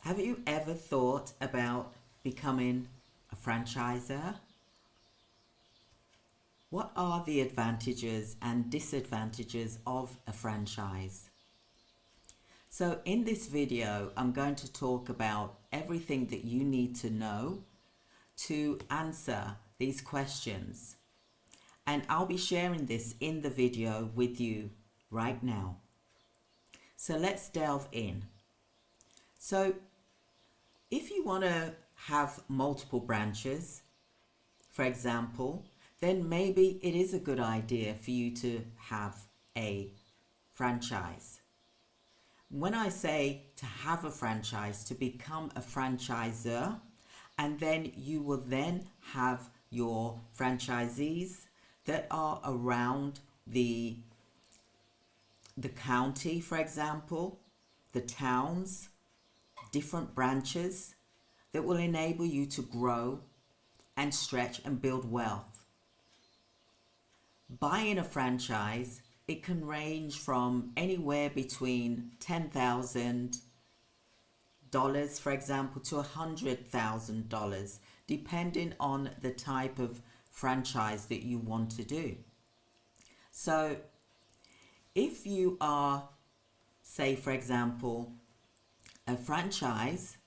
Have you ever thought about becoming a franchisor? What are the advantages and disadvantages of a franchise? So in this video, I'm going to talk about everything that you need to know to answer these questions. And I'll be sharing this in the video with you right now. So let's delve in. So if you want to have multiple branches, for example, then maybe it is a good idea for you to have a franchise. When I say to have a franchise, to become a franchisor, and then you will then have your franchisees that are around the county, for example, the towns, different branches that will enable you to grow and stretch and build wealth. Buying a franchise, it can range from anywhere between $10,000, for example, to $100,000, depending on the type of franchise that you want to do. So if you are, say, for example, a franchise,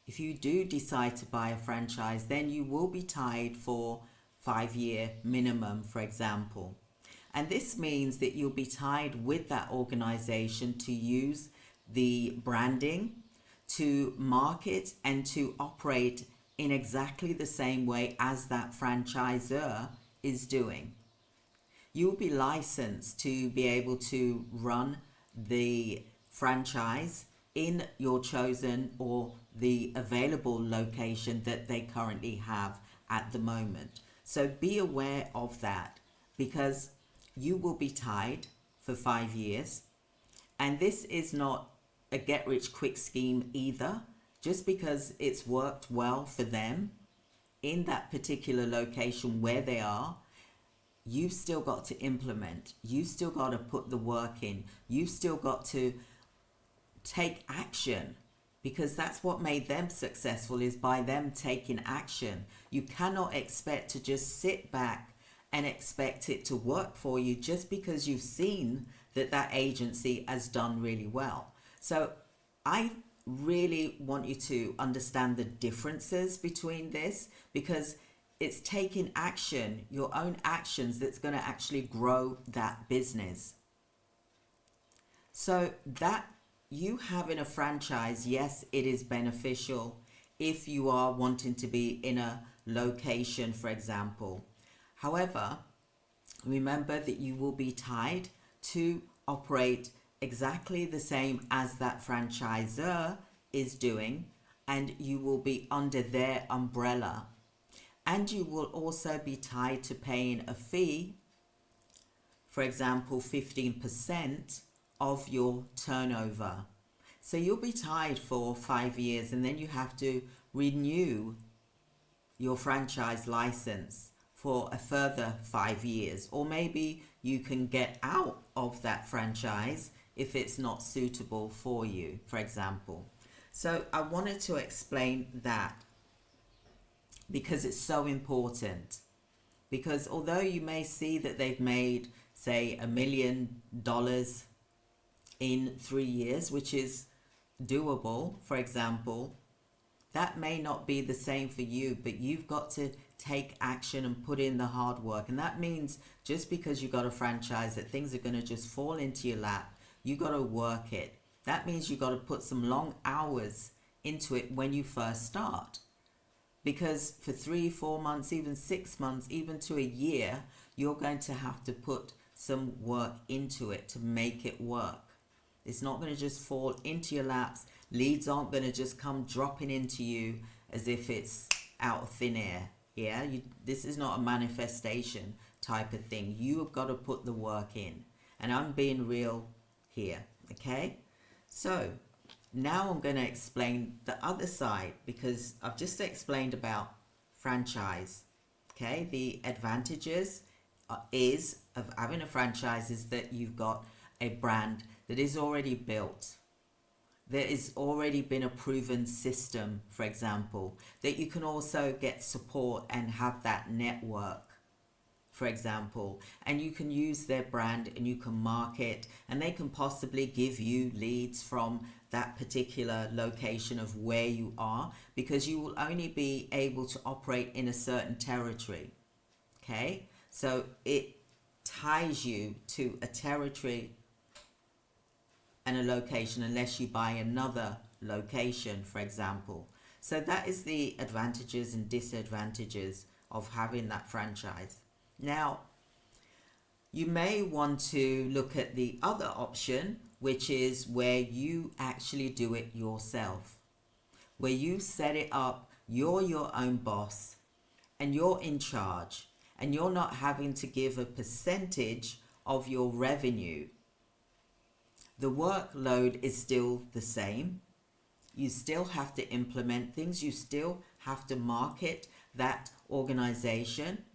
if you do decide to buy a franchise, then you will be tied for 5-year minimum, for example. And this means that you'll be tied with that organization to use the branding, to market and to operate in exactly the same way as that franchisor is doing. You'll be licensed to be able to run the franchise in your chosen or the available location that they currently have at the moment. So be aware of that, because you will be tied for 5 years. And this is not a get-rich-quick scheme either. Just because it's worked well for them in that particular location where they are, you've still got to implement. You've still got to put the work in. You've still got to take action, because that's what made them successful, is by them taking action. You cannot expect to just sit back and expect it to work for you just because you've seen that that agency has done really well. So I really want you to understand the differences between this, because it's taking action, your own actions, that's going to actually grow that business. So that you having a franchise, yes, it is beneficial if you are wanting to be in a location, for example. However, remember that you will be tied to operate exactly the same as that franchisor is doing, and you will be under their umbrella. And you will also be tied to paying a fee, for example, 15% of your turnover. So you'll be tied for 5 years, and then you have to renew your franchise license for a further 5 years. Or maybe you can get out of that franchise if it's not suitable for you, for example. So I wanted to explain that because it's so important. Because although you may see that they've made, say, $1 million in 3 years, which is doable, for example, that may not be the same for you, but you've got to take action and put in the hard work. And that means just because you got a franchise that things are going to just fall into your lap, you got to work it. That means you got to put some long hours into it when you first start. Because for 3-4 months, even 6 months, even to a year, you're going to have to put some work into it to make it work. It's not going to just fall into your laps. Leads aren't going to just come dropping into you as if it's out of thin air. Yeah, this is not a manifestation type of thing. You have got to put the work in. And I'm being real here, okay? So now I'm going to explain the other side, because I've just explained about franchise, okay? The advantages of having a franchise is that you've got a brand that is already built. there is already been a proven system, for example, that you can also get support and have that network, for example, and you can use their brand and you can market, and they can possibly give you leads from that particular location of where you are, because you will only be able to operate in a certain territory. Okay, so it ties you to a territory and a location unless you buy another location, for example. So that is the advantages and disadvantages of having that franchise. Now, you may want to look at the other option, which is where you actually do it yourself, where you set it up, you're your own boss, and you're in charge, and you're not having to give a percentage of your revenue. The workload is still the same. You still have to implement things, you still have to market that organization,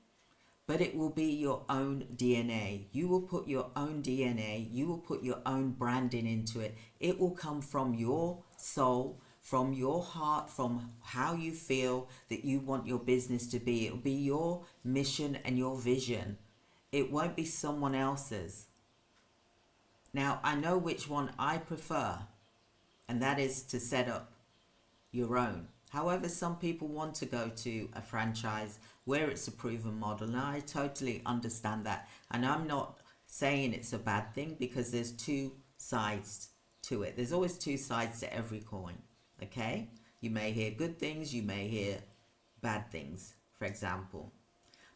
but it will be your own DNA. You will put your own DNA, you will put your own branding into it. It will come from your soul, from your heart, from how you feel that you want your business to be. It will be your mission and your vision. It won't be someone else's. Now, I know which one I prefer, and that is to set up your own. However, some people want to go to a franchise where it's a proven model, and I totally understand that. And I'm not saying it's a bad thing, because there's two sides to it. There's always two sides to every coin, okay? You may hear good things, you may hear bad things, for example.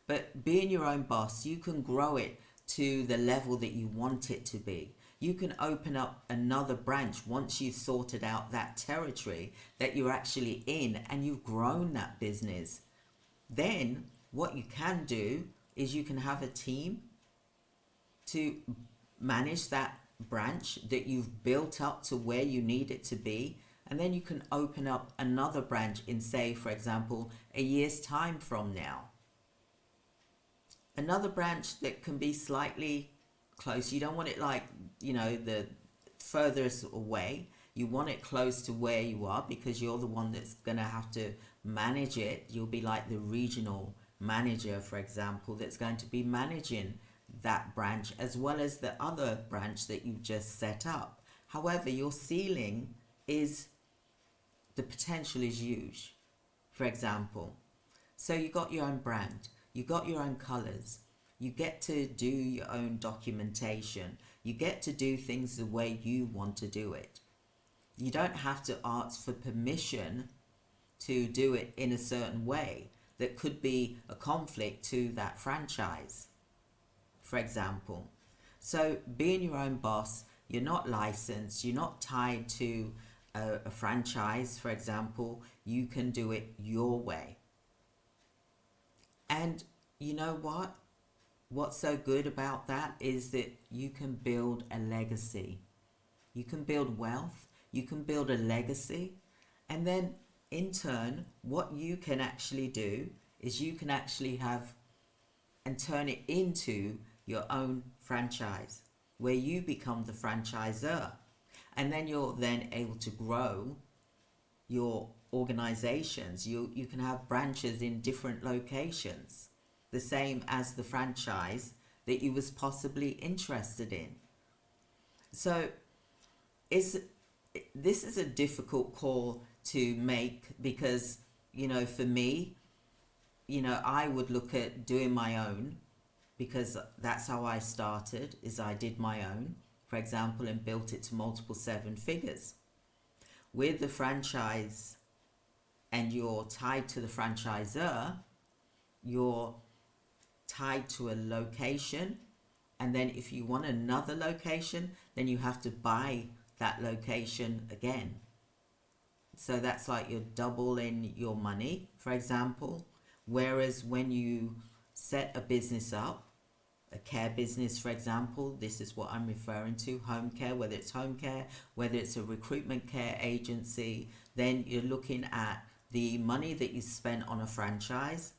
But being your own boss, you can grow it to the level that you want it to be. You can open up another branch once you've sorted out that territory that you're actually in and you've grown that business. Then what you can do is you can have a team to manage that branch that you've built up to where you need it to be. And then you can open up another branch in, say, for example, a year's time from now. Another branch that can be slightly close. You don't want it like, the furthest away. You want it close to where you are, because you're the one that's going to have to manage it. You'll be like the regional manager, for example, that's going to be managing that branch as well as the other branch that you just set up. However, your ceiling is, the potential is huge, for example. So you got your own brand, you got your own colors, you get to do your own documentation, you get to do things the way you want to do it. You don't have to ask for permission to do it in a certain way that could be a conflict to that franchise, for example. So being your own boss, you're not licensed, you're not tied to a franchise, for example. You can do it your way. And you know what? What's so good about that is that you can build a legacy. You can build wealth, you can build a legacy, and then in turn, what you can actually do is you can actually have and turn it into your own franchise, where you become the franchisor. And then you're then able to grow your organizations. You can have branches in different locations, the same as the franchise that you was possibly interested in. So this is a difficult call to make, because for me, I would look at doing my own, because that's how I started, is I did my own, for example, and built it to multiple 7 figures. With the franchise, and you're tied to the franchisor, you're tied to a location, and then if you want another location, then you have to buy that location again. So that's like you're doubling your money, for example. Whereas when you set a business up, a care business, for example, this is what I'm referring to, home care, whether it's home care, whether it's a recruitment care agency, then you're looking at the money that you spent on a franchise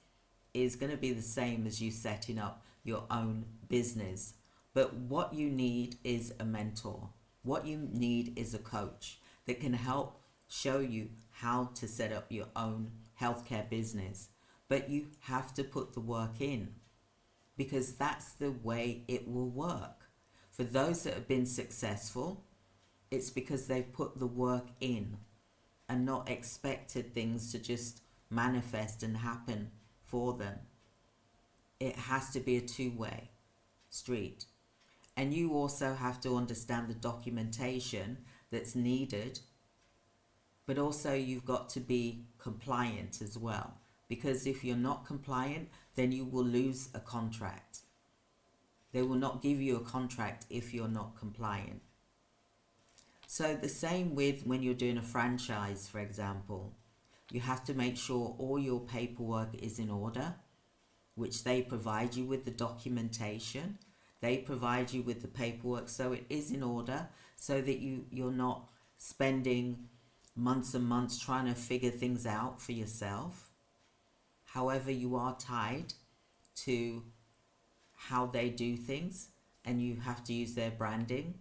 is going to be the same as you setting up your own business. But what you need is a mentor. What you need is a coach. that can help show you how to set up your own healthcare business. But you have to put the work in, because that's the way it will work. For those that have been successful, it's because they've put the work in and not expected things to just manifest and happen for them. It has to be a two-way street. And you also have to understand the documentation that's needed, but also you've got to be compliant as well. Because if you're not compliant, then you will lose a contract. They will not give you a contract if you're not compliant. So the same with when you're doing a franchise, for example. You have to make sure all your paperwork is in order, which they provide you with the documentation. They provide you with the paperwork, so it is in order, so that you're not spending months and months trying to figure things out for yourself. However, you are tied to how they do things, and you have to use their branding.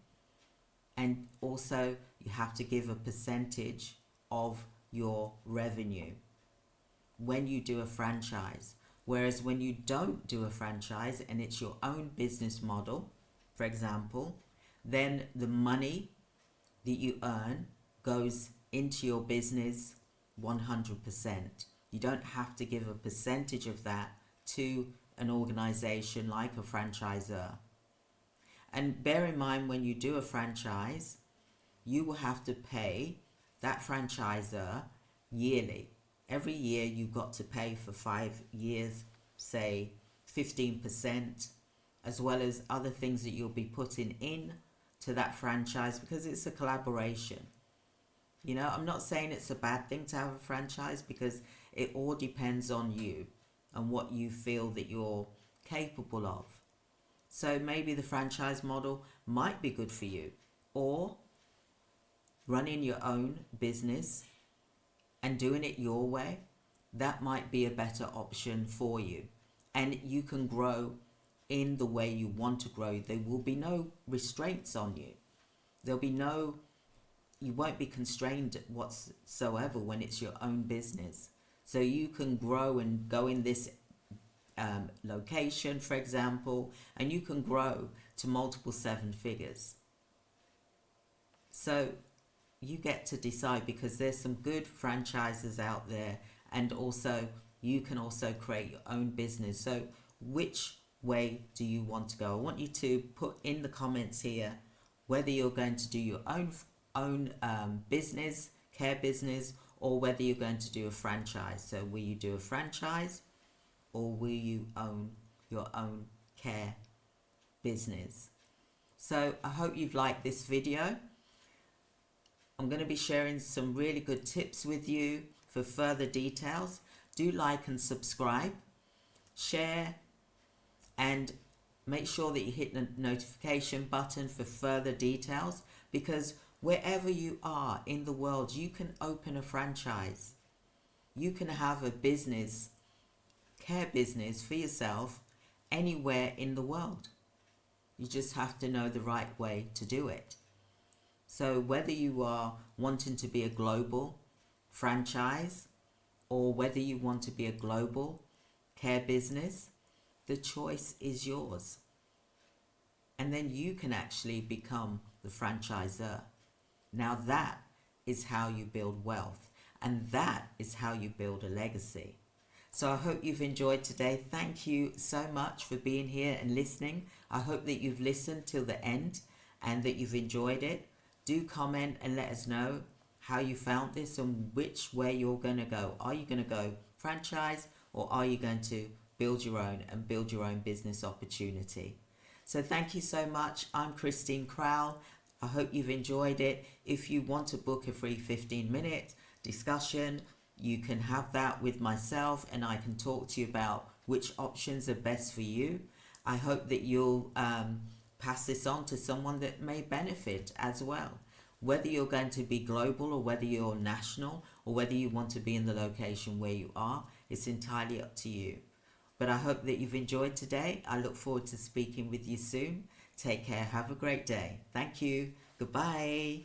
And also you have to give a percentage of your revenue when you do a franchise. Whereas when you don't do a franchise and it's your own business model, for example, then the money that you earn goes into your business 100%. You don't have to give a percentage of that to an organization like a franchisor. And bear in mind, when you do a franchise, you will have to pay that franchisor yearly. Every year you've got to pay for 5 years, say 15%, as well as other things that you'll be putting in to that franchise, because it's a collaboration. You know, I'm not saying it's a bad thing to have a franchise, because it all depends on you and what you feel that you're capable of. So maybe the franchise model might be good for you, or running your own business and doing it your way, that might be a better option for you. And you can grow in the way you want to grow. There will be no restraints on you. You won't be constrained whatsoever when it's your own business. So you can grow and go in this location, for example, and you can grow to multiple 7 figures. So you get to decide, because there's some good franchises out there, and also you can also create your own business. So which way do you want to go? I want you to put in the comments here whether you're going to do your own business, care business, or whether you're going to do a franchise. So will you do a franchise, or will you own your own care business? So I hope you've liked this video. I'm going to be sharing some really good tips with you. For further details, do like and subscribe, share, and make sure that you hit the notification button for further details, because wherever you are in the world, you can open a franchise. You can have a business, care business for yourself anywhere in the world. You just have to know the right way to do it. So whether you are wanting to be a global franchise, or whether you want to be a global care business, the choice is yours. And then you can actually become the franchisor. Now that is how you build wealth, and that is how you build a legacy. So I hope you've enjoyed today. Thank you so much for being here and listening. I hope that you've listened till the end and that you've enjoyed it. Do comment and let us know how you found this and which way you're going to go. Are you going to go franchise, or are you going to build your own and build your own business opportunity? So thank you so much. I'm Christine Crowell. I hope you've enjoyed it. If you want to book a free 15-minute discussion, you can have that with myself, and I can talk to you about which options are best for you. I hope that you'll pass this on to someone that may benefit as well. Whether you're going to be global, or whether you're national, or whether you want to be in the location where you are, it's entirely up to you. But I hope that you've enjoyed today. I look forward to speaking with you soon. Take care. Have a great day. Thank you. Goodbye.